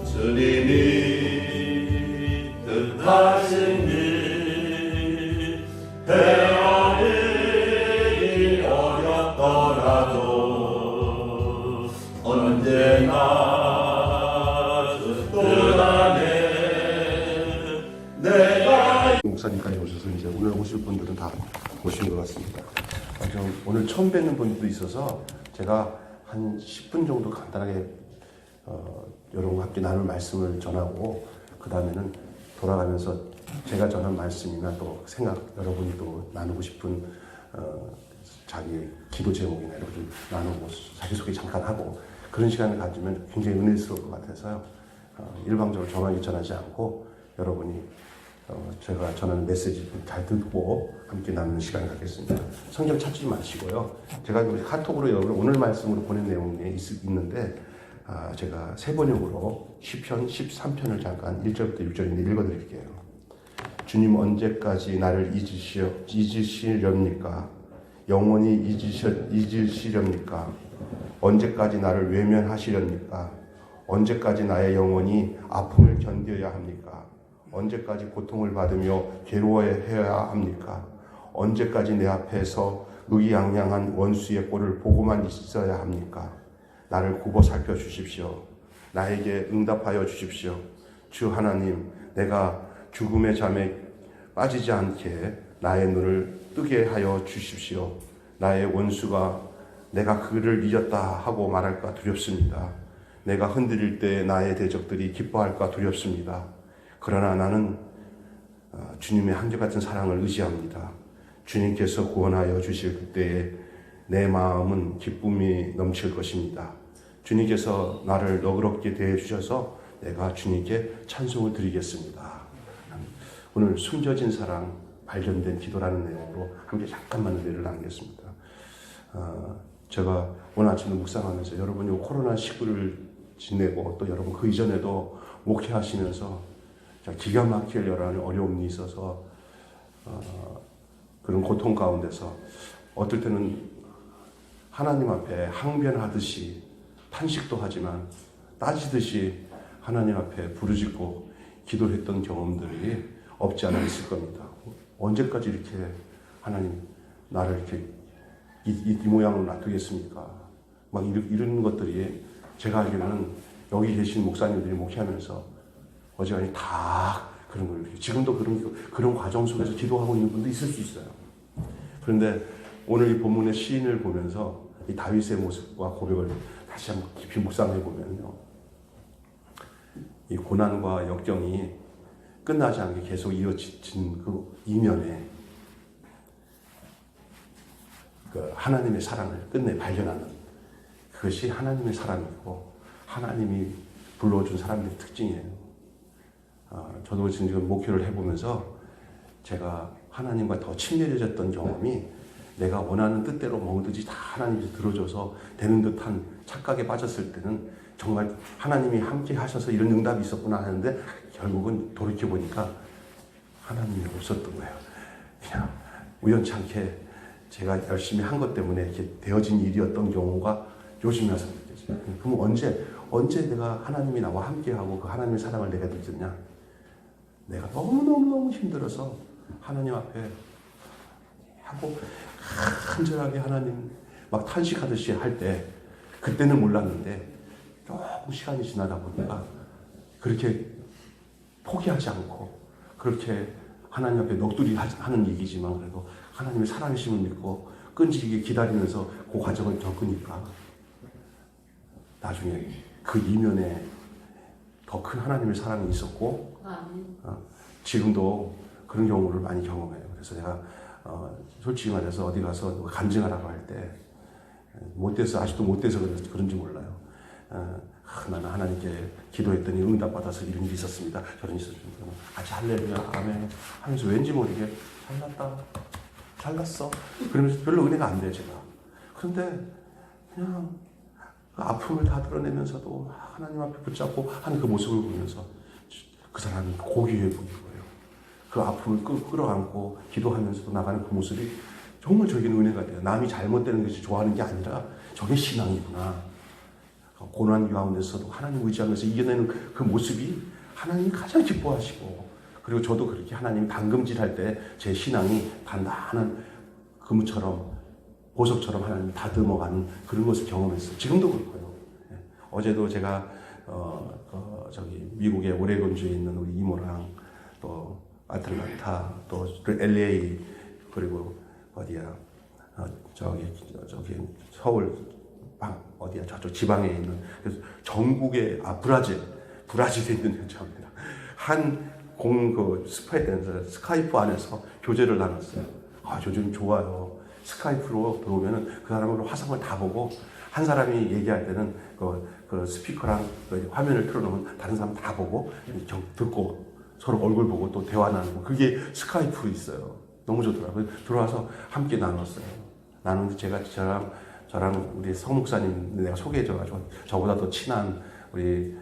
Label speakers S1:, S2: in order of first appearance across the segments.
S1: 주님이 뜻하신 일 헤아리기 어렵더라도 언제나 주 뜻 안에 내가
S2: 목사님까지 오셔서 이제 오늘 오실 분들은 다 오신 것 같습니다. 오늘 처음 뵙는 분도 있어서 제가 한 10분 정도 간단하게 여러분과 함께 나눌 말씀을 전하고 그 다음에는 돌아가면서 제가 전한 말씀이나 또 생각 여러분이 또 나누고 싶은 자기 기도 제목이나 이런 좀 나누고 자기소개 잠깐 하고 그런 시간을 가지면 굉장히 은혜스러울 것 같아서요. 일방적으로 저만 전하지 않고 여러분이 제가 전하는 메시지 잘 듣고 함께 나누는 시간을 갖겠습니다. 성경 찾지 마시고요. 제가 카톡으로 여러분 오늘 말씀으로 보낸 내용이 있는데 제가 세 번역으로 시편 13편을 잠깐 1절부터 6절인데 읽어드릴게요. 주님 언제까지 나를 잊으시렵니까? 영원히 잊으시렵니까? 언제까지 나를 외면하시렵니까? 언제까지 나의 영혼이 아픔을 견뎌야 합니까? 언제까지 고통을 받으며 괴로워해야 합니까? 언제까지 내 앞에서 의기양양한 원수의 꼴을 보고만 있어야 합니까? 나를 굽어 살펴주십시오. 나에게 응답하여 주십시오. 주 하나님, 내가 죽음의 잠에 빠지지 않게 나의 눈을 뜨게 하여 주십시오. 나의 원수가 내가 그를 잊었다 하고 말할까 두렵습니다. 내가 흔들릴 때 나의 대적들이 기뻐할까 두렵습니다. 그러나 나는 주님의 한결같은 사랑을 의지합니다. 주님께서 구원하여 주실 그때에 내 마음은 기쁨이 넘칠 것입니다. 주님께서 나를 너그럽게 대해주셔서 내가 주님께 찬송을 드리겠습니다. 오늘 숨겨진 사랑, 발견된 기도라는 내용으로 함께 잠깐만 은혜를 나누겠습니다. 제가 오늘 아침에 묵상하면서 여러분이 코로나19를 지내고 또 여러분 그 이전에도 목회하시면서 기가 막힐 여러 어려움이 있어서 그런 고통 가운데서 어떨 때는 하나님 앞에 항변하듯이 탄식도 하지만 따지듯이 하나님 앞에 부르짖고 기도했던 경험들이 없지 않아 있을 겁니다. 언제까지 이렇게 하나님 나를 이렇게 이 모양으로 놔두겠습니까? 막 이런 것들이 제가 알기로는 여기 계신 목사님들이 목회하면서 어지간히 다 그런 거예요. 지금도 그런 과정 속에서 기도하고 있는 분도 있을 수 있어요. 그런데 오늘 이 본문의 시인을 보면서 이 다윗의 모습과 고백을 다시 한번 깊이 묵상해 보면요, 이 고난과 역경이 끝나지 않게 계속 이어진 그 이면에 그 하나님의 사랑을 끝내 발견하는 그것이 하나님의 사랑이고 하나님이 불러준 사람들의 특징이에요. 저도 지금 목회를 해보면서 제가 하나님과 더 친밀해졌던 경험이 내가 원하는 뜻대로 뭐든지 다 하나님이 들어줘서 되는 듯한 착각에 빠졌을 때는 정말 하나님이 함께 하셔서 이런 응답이 있었구나 하는데 결국은 돌이켜보니까 하나님이 없었던 거예요. 그냥 우연치 않게 제가 열심히 한 것 때문에 이렇게 되어진 일이었던 경우가 요즘에 와서 느껴져요. 그럼 언제 내가 하나님이 나와 함께하고 그 하나님의 사랑을 내가 느꼈냐? 내가 너무너무 힘들어서 하나님 앞에 하고 간절하게 하나님 막 탄식하듯이 할 때 그때는 몰랐는데 조금 시간이 지나다 보니까 그렇게 포기하지 않고 그렇게 하나님 앞에 넋두리 하는 얘기지만 그래도 하나님의 살아계심을 믿고 끈질기게 기다리면서 그 과정을 겪으니까 나중에 그 이면에 더 큰 하나님의 사랑이 있었고 지금도 그런 경우를 많이 경험해요. 그래서 제가 솔직히 말해서 어디 가서 간증하라고 할 때 못돼서 아직도 못돼서 그런지 몰라요. 나는 하나님께 기도했더니 응답받아서 이런 일이 있었습니다. 저런 일이 있었습니다. 아직 할렐루야 아멘 하면서 왠지 모르게 잘났어 그러면서 별로 은혜가 안 돼요. 제가. 그런데 그냥 그 아픔을 다 드러내면서도 하나님 앞에 붙잡고 하는 그 모습을 보면서 그 사람이 고귀해 보이는 거예요. 그 아픔을 끌어안고 기도하면서도 나가는 그 모습이 정말 저에게는 은혜가 돼요. 남이 잘못되는 것이 좋아하는 게 아니라 저게 신앙이구나. 고난 가운데서도 하나님 의지하면서 이겨내는 그 모습이 하나님이 가장 기뻐하시고, 그리고 저도 그렇게 하나님 담금질할 때 제 신앙이 단단한 금처럼 보석처럼 하나님 다듬어가는 그런 것을 경험했어요. 지금도 그렇고요. 어제도 제가 저기 미국의 오레곤주에 있는 우리 이모랑 또 아틀란타 또 LA 그리고 어디야 저기 서울 어디야 저쪽 지방에 있는 그래서 전국의 브라질에 있는 현장입니다. 스카이프 안에서 교제를 나눴어요. 요즘 좋아요. 스카이프로 들어오면은 그 사람으로 화상을 다 보고 한 사람이 얘기할 때는 그 스피커랑 그 화면을 틀어놓으면 다른 사람 다 보고 듣고 서로 얼굴 보고 또 대화 나누고 그게 스카이프로 있어요. 너무 좋더라고요. 들어와서 함께 나눴어요. 나누는데 제가 저랑 우리 성 목사님 내가 소개해줘가지고 저보다 더 친한 우리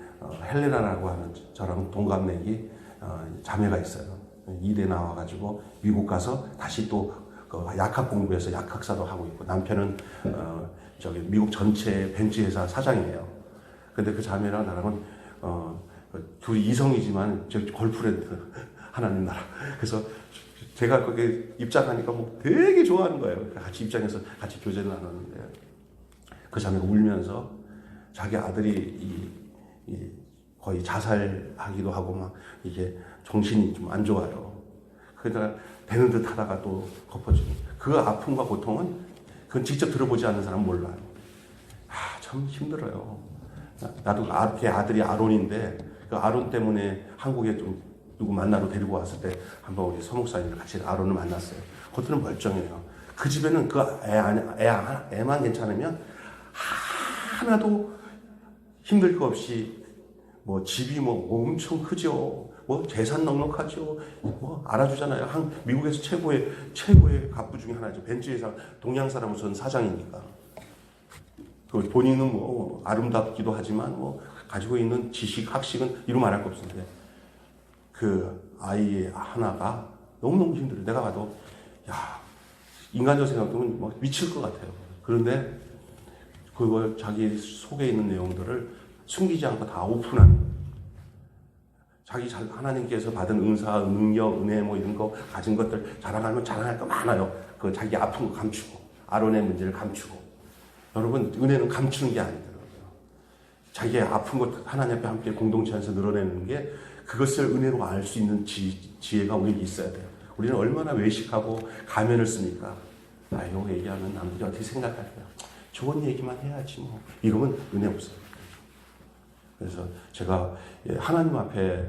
S2: 헬레나라고 하는 저랑 동갑내기 자매가 있어요. 이대 나와가지고 미국 가서 다시 또 약학 공부해서 약학사도 하고 있고 남편은 저기 미국 전체 벤츠 회사 사장이에요. 근데 그 자매랑 나랑은 둘이 이성이지만 저 걸프렌드 하나님 나라. 그래서 제가 거기에 입장하니까 뭐 되게 좋아하는 거예요. 같이 입장해서 같이 교제를 나눴는데 그 자매가 울면서 자기 아들이 거의 자살하기도 하고 막 이게 정신이 좀 안 좋아요. 그러다가 되는 듯 하다가 또 덮어지고 그 아픔과 고통은 그건 직접 들어보지 않는 사람은 몰라요. 참 힘들어요. 나도 걔 아들이 아론인데 그 아론 때문에 한국에 좀 누구 만나러 데리고 왔을 때 한번 우리 서목사님을 같이 아론을 만났어요. 그것들은 멀쩡해요. 그 집에는 그 애만 괜찮으면 하나도 힘들 거 없이 뭐 집이 뭐 엄청 크죠. 뭐 재산 넉넉하죠. 뭐 알아주잖아요. 미국에서 최고의 갑부 중에 하나죠. 벤츠 회사 동양 사람 우선 사장이니까. 그 본인은 뭐 아름답기도 하지만 뭐 가지고 있는 지식, 학식은 이루 말할 거 없는데 그 아이의 하나가 너무너무 힘들어요. 내가 봐도 인간적 생각하면 뭐 미칠 것 같아요. 그런데 그걸 자기 속에 있는 내용들을 숨기지 않고 다 오픈하는 거예요. 자기 하나님께서 받은 은사, 능력, 은혜 뭐 이런 거 가진 것들 자랑하면 자랑할 거 많아요. 그 자기 아픈 거 감추고 아론의 문제를 감추고. 여러분 은혜는 감추는 게 아니더라고요. 자기의 아픈 것 하나님 앞에 함께 공동체 안에서 늘어내는 게 그것을 은혜로 알 수 있는 지혜가 우리에게 있어야 돼요. 우리는 얼마나 외식하고 가면을 쓰니까 이거 얘기하면 남들이 어떻게 생각할까요? 좋은 얘기만 해야지 뭐. 이러면 은혜 없어요. 그래서 제가 하나님 앞에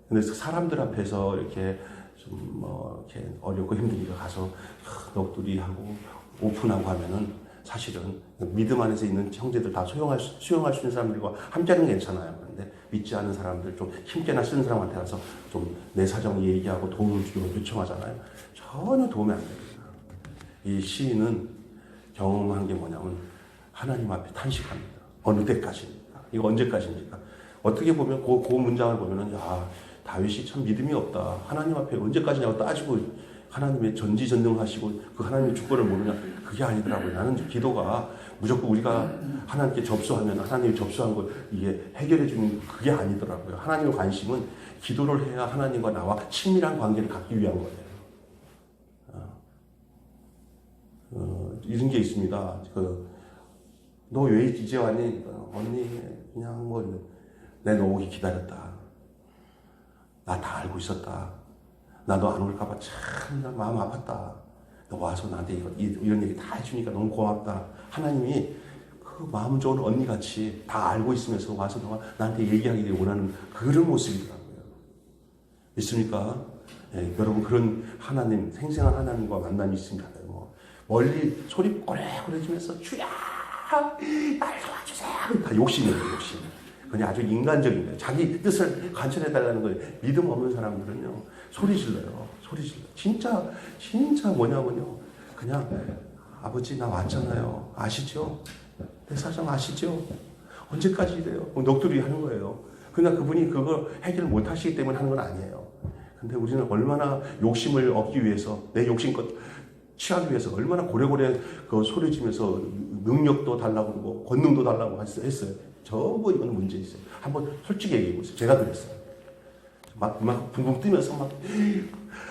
S2: 근데 사람들 앞에서 이렇게 좀 뭐 이렇게 어렵고 힘드니까 가서 넋두리하고 오픈하고 하면은 사실은 믿음 안에서 있는 형제들 다 수용할 수 있는 사람들과 함께하는 게 괜찮아요. 그런데 믿지 않는 사람들 좀 힘께나 쓰는 사람한테 가서 좀 내 사정 얘기하고 도움을 주려고 요청하잖아요. 전혀 도움이 안 됩니다. 이 시인은 경험한 게 뭐냐면 하나님 앞에 탄식합니다. 어느 때까지입니까? 이거 언제까지입니까? 어떻게 보면 그 문장을 보면은 다윗이 참 믿음이 없다. 하나님 앞에 언제까지냐고 따지고 하나님의 전지전능하시고 그 하나님의 주권을 모르냐? 그게 아니더라고요. 나는 기도가 무조건 우리가 하나님께 접수하면 하나님이 접수한 걸 이게 해결해 주는 그게 아니더라고요. 하나님의 관심은 기도를 해야 하나님과 나와 친밀한 관계를 갖기 위한 거예요. 이런 게 있습니다. 너 왜 이제 왔니? 언니 그냥 뭐 내 너 오기 기다렸다. 나 다 알고 있었다. 나 너 안 올까봐 참 마음 아팠다. 너 와서 나한테 이런 얘기 다 해주니까 너무 고맙다. 하나님이 그 마음 좋은 언니같이 다 알고 있으면서 와서 너가 나한테 얘기하기를 원하는 그런 모습이더라고요. 믿습니까? 여러분 그런 하나님, 생생한 하나님과 만남이 있습니다. 뭐 멀리 소리 꼬레꼬레지면서 주야 날 도와주세요. 다 욕심이에요. 욕심. 그냥 아주 인간적인 거예요. 자기 뜻을 관철해달라는 거예요. 믿음 없는 사람들은요 소리 질러요. 소리 질러. 진짜 뭐냐면요. 그냥 아버지 나 왔잖아요. 아시죠? 내 사정 아시죠? 언제까지 이래요? 넋두리 하는 거예요. 그러나 그분이 그걸 해결 못 하시기 때문에 하는 건 아니에요. 근데 우리는 얼마나 욕심을 얻기 위해서 내 욕심껏 취하기 위해서 얼마나 고래고래 그 소리 지면서 능력도 달라고 그러고 권능도 달라고 했어요. 전부 이건 문제 있어요. 한번 솔직히 얘기해 보세요. 제가 그랬어요. 막 붕붕 뜨면서 막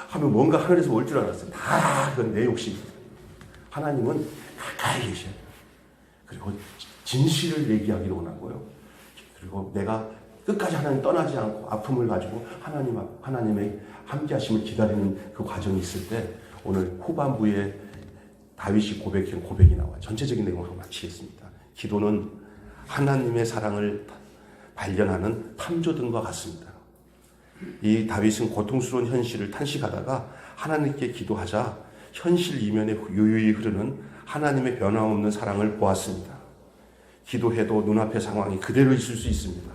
S2: 하면 뭔가 하늘에서 올 줄 알았어요. 다 그건 내 욕심이에요. 하나님은 가까이 계셔요. 그리고 진실을 얘기하기를 원하고요. 그리고 내가 끝까지 하나님 떠나지 않고 아픔을 가지고 하나님의 함께 하심을 기다리는 그 과정이 있을 때 오늘 후반부에 다윗이 고백한 고백이 나와 전체적인 내용을 마치겠습니다. 기도는 하나님의 사랑을 발견하는 탐조등과 같습니다. 이 다윗은 고통스러운 현실을 탄식하다가 하나님께 기도하자 현실 이면에 유유히 흐르는 하나님의 변함없는 사랑을 보았습니다. 기도해도 눈앞의 상황이 그대로 있을 수 있습니다.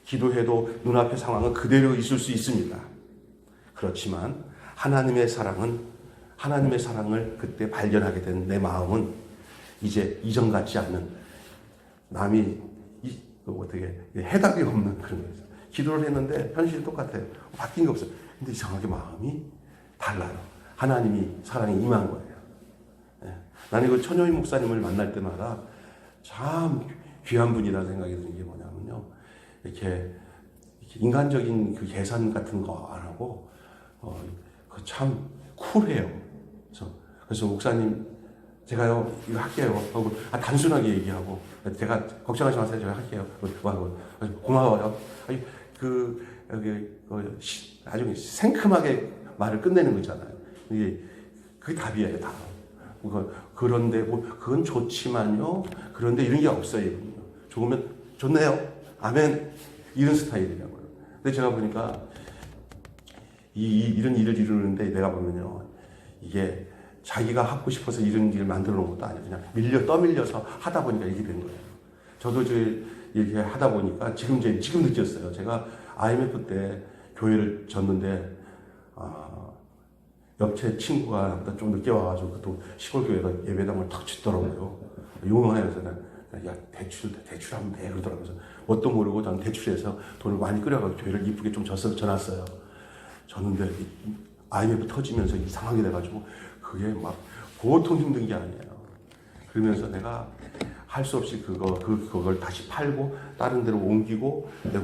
S2: 기도해도 눈앞의 상황은 그대로 있을 수 있습니다. 그렇지만 하나님의 사랑을 그때 발견하게 된 내 마음은 이제 이전 같지 않은 남이 어떻게 해답이 없는 그런 거예요. 기도를 했는데 현실이 똑같아요. 바뀐 게 없어요. 근데 이상하게 마음이 달라요. 하나님이 사랑이 임한 거예요. 나는 그 천효인 목사님을 만날 때마다 참 귀한 분이라는 생각이 드는 게 뭐냐면요. 이렇게 인간적인 그 계산 같은 거 안 하고 참 쿨해요. 그래서 목사님 제가요 이거 할게요 하고 단순하게 얘기하고 제가 걱정하지 마세요 제가 할게요. 고마워요. 아주 생큼하게 말을 끝내는 거잖아요. 이게 그게 답이에요 다. 그런데 그건 좋지만요. 그런데 이런 게 없어요. 좋으면 좋네요. 아멘. 이런 스타일이라고요. 근데 제가 보니까 이런 일을 이루는데 내가 보면요. 이게 자기가 하고 싶어서 이런 일을 만들어 놓은 것도 아니에요. 그냥 떠밀려서 하다 보니까 이렇게 된 거예요. 저도 이렇게 하다 보니까 지금 느꼈어요. 제가 IMF 때 교회를 졌는데, 옆에 친구가 좀 늦게 와가지고 또 시골 교회가 예배당을 탁 짓더라고요. 용원해서 야 대출하면 돼 그러더라고요. 뭣도 모르고 저는 대출해서 돈을 많이 끌어가지고 교회를 이쁘게 좀 져놨어요. 졌는데 IMF 터지면서 이상하게 돼가지고 그게 막 보통 힘든 게 아니에요. 그러면서 내가 할 수 없이 그걸 다시 팔고 다른 데로 옮기고 내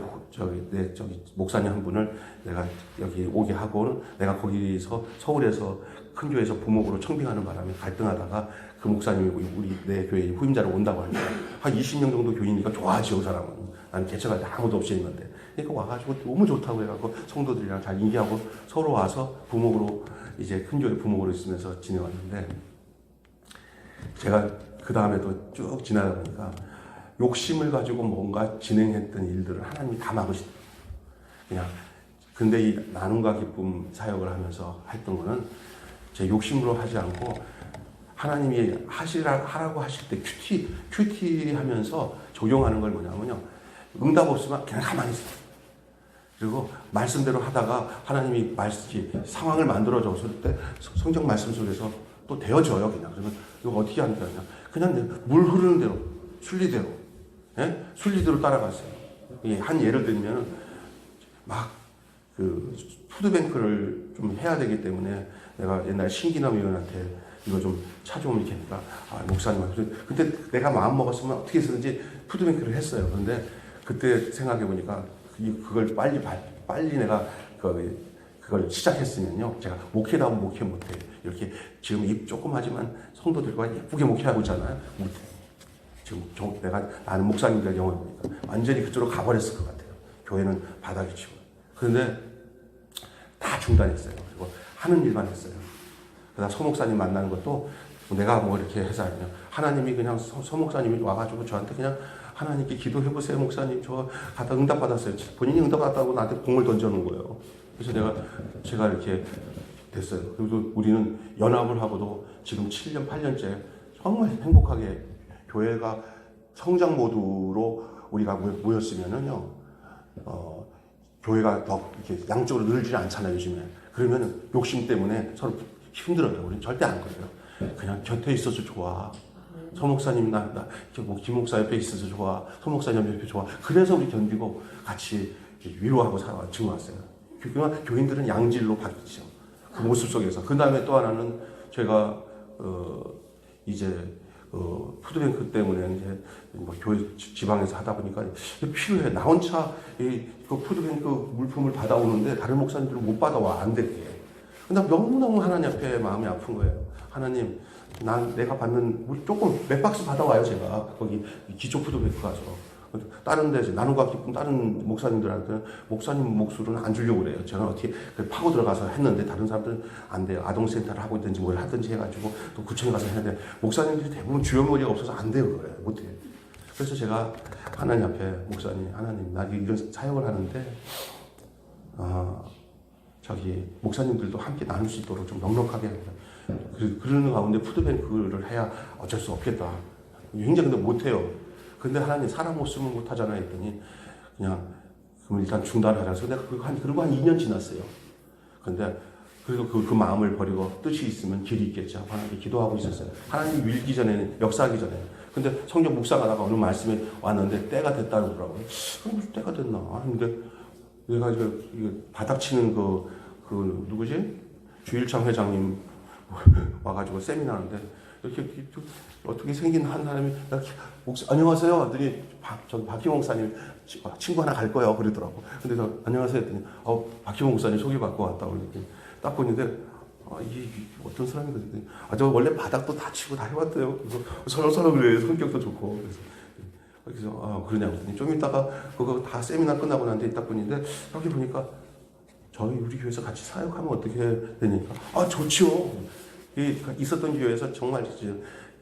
S2: 목사님 한 분을 내가 여기 오게 하고 내가 거기서 서울에서 큰 교회에서 부목으로 청빙하는 바람에 갈등하다가 그 목사님이 내 교회 후임자로 온다고 하니까 한 20명 정도 교인이니까 좋아하죠, 그 사람은. 나는 개척할 때 아무도 없이 있는데. 그러니까 와가지고 너무 좋다고 해갖고 성도들이랑 잘 인계하고 서로 와서 부목으로 이제 큰 교회 부목으로 있으면서 지내왔는데 제가 그 다음에도 쭉 지나다 보니까 욕심을 가지고 뭔가 진행했던 일들을 하나님이 다 막으시더라고요. 그냥 근데 이 나눔과 기쁨 사역을 하면서 했던 거는 제 욕심으로 하지 않고 하나님이 하라고 하실 때 큐티하면서 적용하는 걸 뭐냐면요. 응답 없으면 그냥 가만히 있어요. 그리고 말씀대로 하다가 하나님이 상황을 만들어줬을 때 성경 말씀 속에서 또 되어져요. 그냥. 그러면 이거 어떻게 하는 거냐. 그냥 물 흐르는 대로, 순리대로, 순리대로 따라갔어요. 한 예를 들면 막 푸드뱅크를 좀 해야 되기 때문에 내가 옛날 신기남 의원한테 이거 좀 찾아오면 이렇게 하니까 목사님한테 그때 내가 마음 먹었으면 어떻게 해서든지 푸드뱅크를 했어요. 그런데 그때 생각해 보니까 그걸 빨리 내가 그걸 시작했으면요. 제가 목회다 하면 목회 못해. 이렇게 지금 입 조금 하지만 성도들과 예쁘게 목회하고 있잖아요. 못해. 지금 나는 목사님들 영화 보니까 완전히 그쪽으로 가버렸을 것 같아요. 교회는 바닥이 치고. 그런데 다 중단했어요. 그리고 하는 일만 했어요. 그다음 서목사님 만나는 것도 내가 뭐 이렇게 해서 아니냐. 하나님이 그냥 서목사님이 와가지고 저한테 그냥 하나님께 기도해보세요, 목사님. 저 응답받았어요. 본인이 응답받았다고 나한테 공을 던져놓은 거예요. 그래서 제가 이렇게 됐어요. 그리고 우리는 연합을 하고도 지금 7년, 8년째 정말 행복하게 교회가 성장 모드로 우리가 모였으면은요, 교회가 더 이렇게 양쪽으로 늘지 않잖아요, 요즘에. 그러면 욕심 때문에 서로 힘들어요. 우리는 절대 안 그래요. 그냥 곁에 있어서 좋아. 서목사님, 김 목사 옆에 있어서 좋아. 서목사님 옆에 좋아. 그래서 우리 견디고 같이 위로하고 지금 왔어요. 교인들은 양질로 바뀌죠. 그 모습 속에서. 그 다음에 또 하나는 제가, 이제 푸드뱅크 때문에 이제 뭐 교회 지방에서 하다 보니까 필요해. 나 혼자 그 푸드뱅크 물품을 받아오는데 다른 목사님들은 못 받아와. 안 되게. 근데 너무너무 하나님 앞에 마음이 아픈 거예요. 하나님, 내가 받는 물 조금 몇 박스 받아와요. 제가 거기 기초 푸드뱅크 가서. 다른 데 나눔과 기쁨 다른 목사님들한테는 목사님 목술은 안 주려고 그래요. 저는 어떻게 파고 들어가서 했는데 다른 사람들은 안 돼요. 아동센터를 하고 있든지 뭘 하든지 해가지고 또 구청에 가서 해야 돼. 목사님들이 대부분 주연머리가 없어서 안 돼요. 그래요. 못해요. 그래서 제가 하나님 앞에 목사님, 하나님 나 이런 사역을 하는데 목사님들도 함께 나눌 수 있도록 좀 넉넉하게 합니다. 그러는 가운데 푸드뱅크를 해야 어쩔 수 없겠다. 굉장히 근데 못해요. 근데 하나님 사람 못 쓰면 못하잖아 했더니 그냥 그럼 일단 중단하라서 내가 그리고 한 2년 지났어요. 근데 그래도 그 마음을 버리고 뜻이 있으면 길이 있겠지 하고 하나님께 기도하고 있었어요. 하나님 밀기 전에는 역사하기 전에. 근데 성경 묵상하다가 어느 말씀이 왔는데 때가 됐다고 그러더라고요. 때가 됐나? 근데 내가 이거 바닥치는 그 누구지? 주일창 회장님 와가지고 세미나하는데 이렇게 어떻게 생긴 한 사람이 안녕하세요 하더니 박희봉 목사님 친구 하나 갈 거예요 그러더라고. 근데 저 안녕하세요 했더니 박희봉 목사님 소개받고 왔다고 그랬더니 딱 보는데 이게 어떤 사람이 그랬더니 저 원래 바닥도 다 치고 다 해봤대요. 그래서 서로 그래요. 성격도 좋고 그래서 그러냐고 했더니 좀 이따가 그거 다 세미나 끝나고 난 뒤에 딱 보는데 여기 보니까 저희 우리 교회에서 같이 사역하면 어떻게 되니까 좋지요. 있었던 교회에서 정말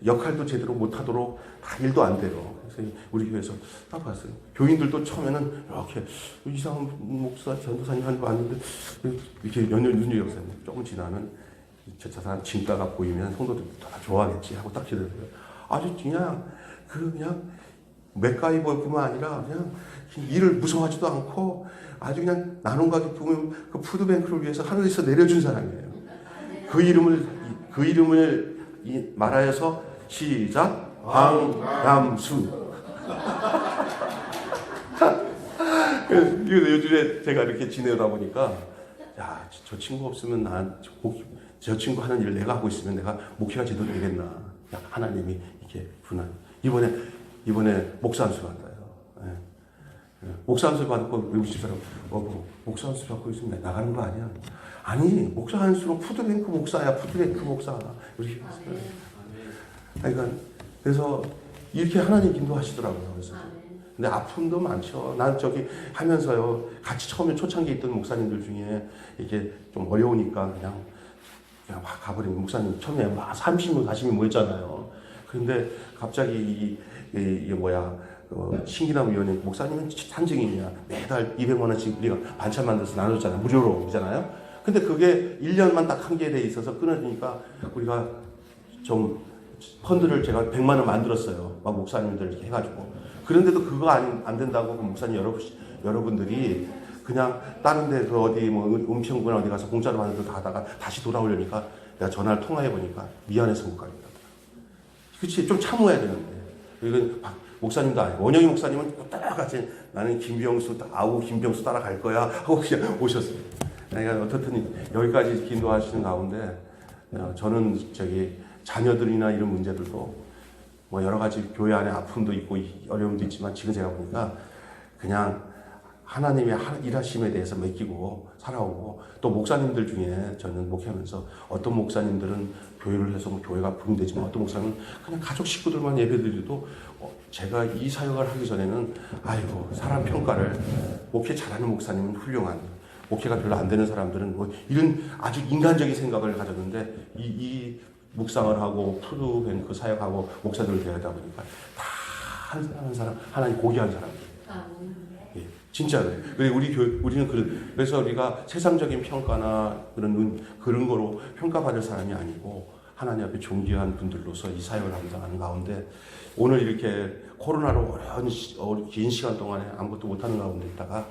S2: 역할도 제대로 못하도록 다 일도 안 돼요. 그래서 우리 교회에서 딱 봤어요. 교인들도 처음에는 이렇게 이상한 목사, 전도사님 하는 거 왔는데 이렇게 눈이 없어요. 조금 지나면 저 사람 진가가 보이면 성도들 다 좋아하겠지 하고 딱 기다려요. 아주 그냥 맥가이버뿐만 아니라 그냥 일을 무서워하지도 않고 아주 그냥 나눔과 기쁨을 그 푸드뱅크를 위해서 하늘에서 내려준 사람이에요. 그 이름을 말하여서 시작 황남수. 요즘에 제가 이렇게 지내다 보니까 저 친구 없으면 저 친구 하는 일을 내가 하고 있으면 내가 목회가 제대로 되겠나. 하나님이 이렇게 분한. 이번에 목사 안수 받아요. 목사 안수 받고 외국 집사람 목사 안수 받고 있으면 나가는 거 아니야? 아니 목사 안수로 푸드뱅크 목사야. 푸드뱅크 목사 이렇게 그러니까 그래서 이렇게 하나님 인도하시더라고요. 그래서 근데 아픔도 많죠. 난 저기 하면서요 같이 처음에 초창기에 있던 목사님들 중에 이게 좀 어려우니까 그냥 확 가버리는 목사님 처음에 막 30명 40명 모였잖아요. 그런데 갑자기 신기남 위원회 목사님은 산증인이야. 매달 200만 원씩 우리가 반찬 만들어서 나눠줬잖아요. 무료로잖아요. 근데 그게 1년만 딱 한 개 돼 있어서 끊어지니까 우리가 좀 펀드를 제가 100만 원 만들었어요. 막 목사님들 이렇게 해가지고. 그런데도 그거 안 된다고 그 목사님 여러분들이 그냥 다른 데 어디 은평구나 어디 가서 공짜로 만들어서 다 하다가 다시 돌아오려니까 내가 전화를 통화해 보니까 미안해서 못 가겠다. 그치? 좀 참아야 되는데. 이건 목사님도 아니고 원영희 목사님은 따라가지 나는 김병수 따라갈 거야 하고 그냥 오셨어요. 그러니까 어떻든 여기까지 기도하시는 가운데 저는 자녀들이나 이런 문제들도 여러 가지 교회 안에 아픔도 있고 어려움도 있지만 지금 제가 보니까 그냥 하나님의 일하심에 대해서 맡기고 살아오고 또 목사님들 중에 저는 목회하면서 어떤 목사님들은 교회를 해서 교회가 부흥되지만 어떤 목사님은 그냥 가족 식구들만 예배드려도 제가 이 사역을 하기 전에는 사람 평가를 목회 잘하는 목사님은 훌륭한 목회가 별로 안 되는 사람들은 이런 아주 인간적인 생각을 가졌는데 이 묵상을 하고 푸드뱅크 사역하고 목사들을 대하다 보니까 다 한 사람 하나님 고귀한 사람들. 진짜로. 우리는 그래서 우리가 세상적인 평가나 그런 거로 평가받을 사람이 아니고 하나님 앞에 존귀한 분들로서 이 사역을 감당하는 가운데 오늘 이렇게 코로나로 어려운 긴 시간 동안에 아무것도 못하는 가운데 있다가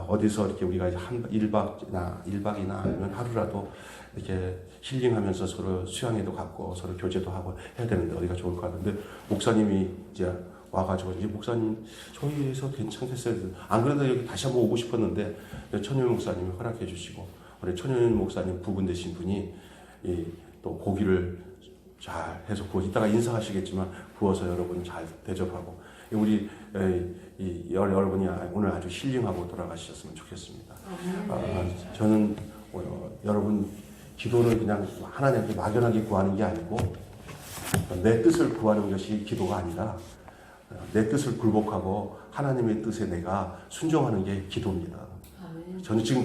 S2: 어디서 이렇게 우리가 이제 1박이나 아니면 하루라도 이렇게 힐링하면서 서로 수양회도 갖고 서로 교제도 하고 해야 되는데 어디가 좋을 것 같은데 목사님이 이제 와가지고 이제 목사님 저희에서 괜찮겠어요. 안 그래도 여기 다시 한번 오고 싶었는데 천효연 목사님이 허락해 주시고 우리 천효연 목사님 부분 되신 분이 또 고기를 잘 해서 구워 이따가 인사하시겠지만 구워서 여러분 잘 대접하고 우리 여러분이 오늘 아주 힐링하고 돌아가셨으면 좋겠습니다. 저는 여러분 기도는 그냥 하나님께 막연하게 구하는 게 아니고 내 뜻을 구하는 것이 기도가 아니라 내 뜻을 굴복하고 하나님의 뜻에 내가 순종하는 게 기도입니다. 저는 지금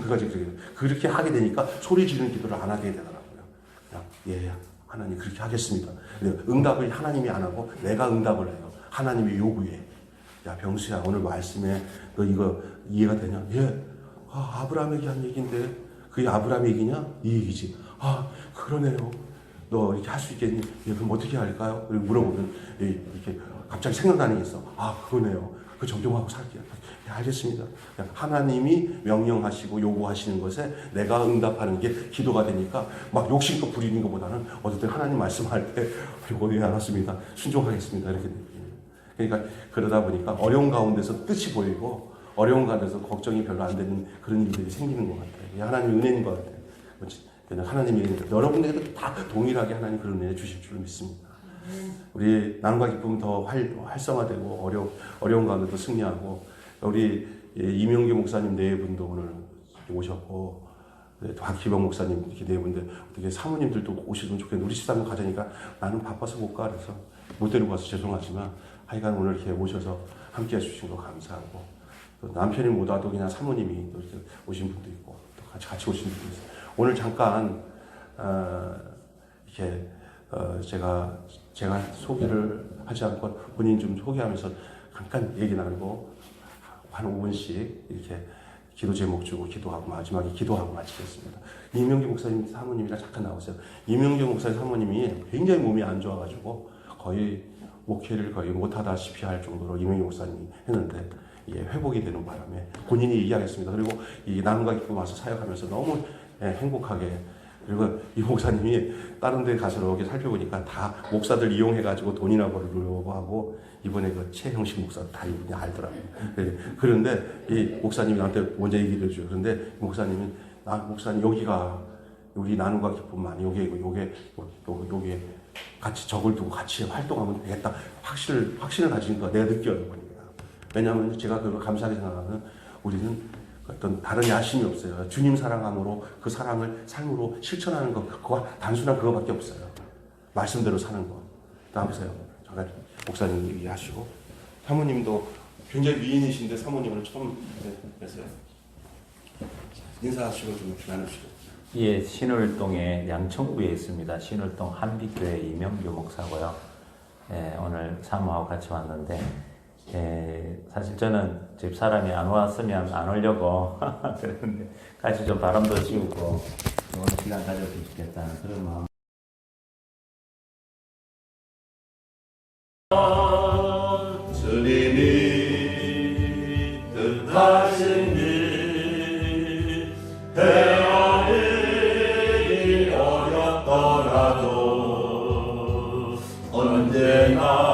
S2: 그렇게 하게 되니까 소리 지르는 기도를 안 하게 되더라고요. 그냥 예 하나님 그렇게 하겠습니다. 응답을 하나님이 안 하고 내가 응답을 해요. 하나님의 요구에 야 병수야 오늘 말씀에 너 이거 이해가 되냐? 예. 아브라함에게 한 얘기인데 그게 아브라함 얘기냐? 이 얘기지. 그러네요. 너 이렇게 할 수 있겠니? 예, 그럼 어떻게 할까요? 그리고 물어보면 이렇게 갑자기 생각나는 게 있어. 그러네요. 그 정정하고 살게요. 예, 알겠습니다. 하나님이 명령하시고 요구하시는 것에 내가 응답하는 게 기도가 되니까 막 욕심껏 부리는 것보다는 어쨌든 하나님 말씀할 때 그리고 예 알았습니다. 순종하겠습니다. 이렇게 느끼는. 그러니까 그러다 보니까 어려운 가운데서 뜻이 보이고 어려운 가운데서 걱정이 별로 안 되는 그런 일들이 생기는 것 같아요. 이게 하나님의 은혜인 것 같아요. 그냥 하나님의 은혜입니다. 여러분에게도 다 동일하게 하나님 그런 은혜 주실 줄 믿습니다. 우리 나눔과 기쁨 더 활성화되고 어려운 가운데도 승리하고 우리 이명규 목사님 네 분도 오늘 오셨고 박희범 목사님 이렇게 네 분들 어떻게 사모님들도 오시면 좋겠는데 우리 집사람 가자니까 나는 바빠서 못 가 그래서 못 데리고 가서 죄송하지만 하여간 오늘 이렇게 오셔서 함께 해주신 거 감사하고 또 남편이 못 와도 그냥 사모님이 또 이렇게 오신 분도 있고 또 같이 오신 분도 있어요. 오늘 잠깐 이렇게 제가 소개를 하지 않고 본인 좀 소개하면서 잠깐 얘기 나누고 한 5분씩 이렇게 기도 제목 주고 기도하고 마지막에 기도하고 마치겠습니다. 이명규 목사님 사모님이랑 잠깐 나오세요. 이명규 목사님 사모님이 굉장히 몸이 안 좋아가지고 거의 목회를 거의 못하다시피 할 정도로 이명규 목사님이 했는데 회복이 되는 바람에 본인이 얘기하겠습니다. 그리고 이 나눔과 기쁨 와서 사역하면서 너무 행복하게 그리고 이 목사님이 다른 데 가서 이렇게 살펴보니까 다 목사들 이용해가지고 돈이나 벌려고 하고 이번에 그 최형식 목사 다 이분이 알더라고요. 그런데 이 목사님이 나한테 먼저 얘기를 해줘요. 그런데 목사님은 목사님 여기가 우리 나눔과 기쁨만 요게 같이 적을 두고 같이 활동하면 되겠다. 확신을 가진 거 내가 느껴요. 보니까. 왜냐하면 제가 그걸 감사하게 생각하면 우리는 어떤 다른 야심이 없어요. 주님 사랑함으로 그 사랑을 삶으로 실천하는 것, 그거 단순한 그거밖에 없어요. 말씀대로 사는 거. 나오세요. 잠깐 목사님 얘기하시고 사모님도 굉장히 미인이신데 사모님을 처음 뵀어요. 인사하시고 좀 나누시고.
S3: 예, 신월동에 양천구에 있습니다. 신월동 한빛교회 이명규 목사고요. 예, 오늘 사모하고 같이 왔는데 사실 저는 집 사람이 안 왔으면 안 오려고 그랬는데 같이 좀 바람도 씌우고 좋은 시간 가졌으면 좋겠다는 그런 마음.
S1: 주님이 뜻하신 일 헤아리기 어렵더라도 언제나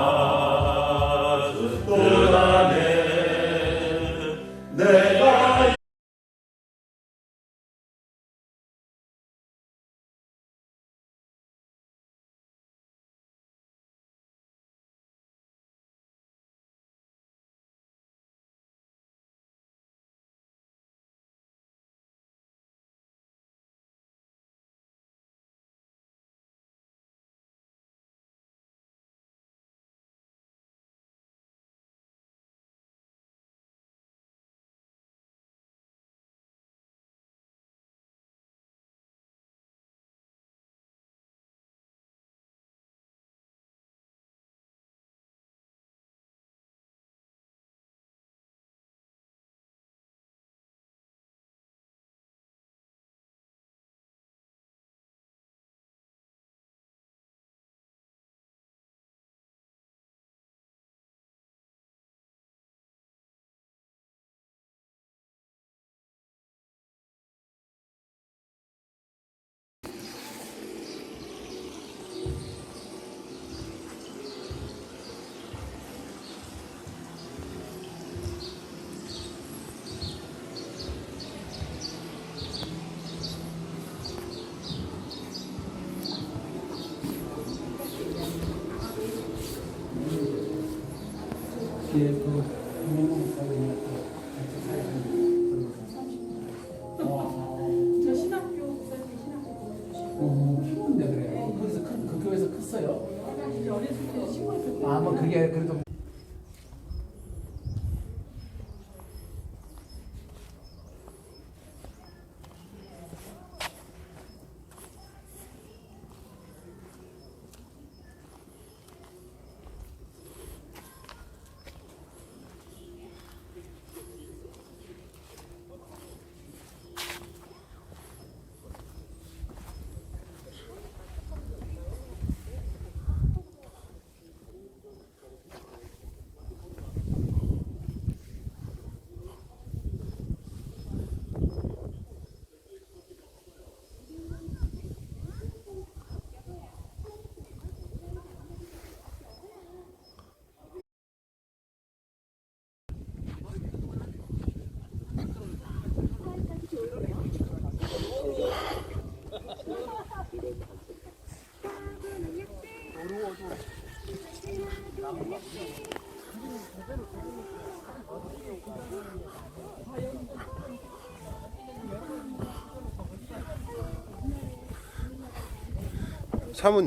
S4: 예, 그 목사님하고 같이 살고
S5: 저 신학교 목사님 신학교 보내주시고
S4: 키우는데 그래요. 거기서 그 교회에서 컸어요.
S5: 이제 어렸을 때 시골 때
S4: 아, 뭐 그게 그래도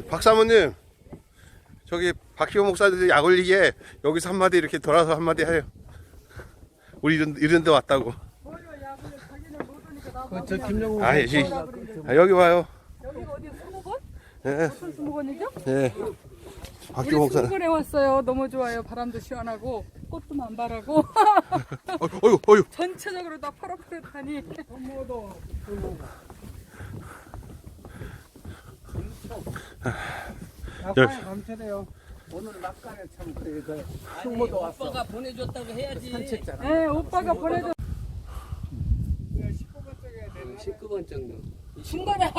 S2: 박사모님, 저기 박희호 목사들 약 올리게 여기서 한마디 이렇게 돌아서 한마디 해요. 우리 이런 데 왔다고.
S4: 저 김영우
S2: 아, 여기 와요.
S5: 여기가 어디 수목원?
S2: 예,
S5: 무슨 수목원이죠?
S2: 예.
S5: 우리
S2: 박희호 목사.
S5: 수목원에 왔어요. 너무 좋아요. 바람도 시원하고 꽃도 만발하고
S2: 어유.
S5: 전체적으로 다 파릇파릇하니
S4: 낙관에 감사해요. 오늘 낙관에 참 그래서 숙모도 왔어.
S6: 오빠가 보내줬다고 해야지.
S4: 산책잖아.
S5: 네, 오빠가 보내줘
S4: 19번 정도.
S5: 중간에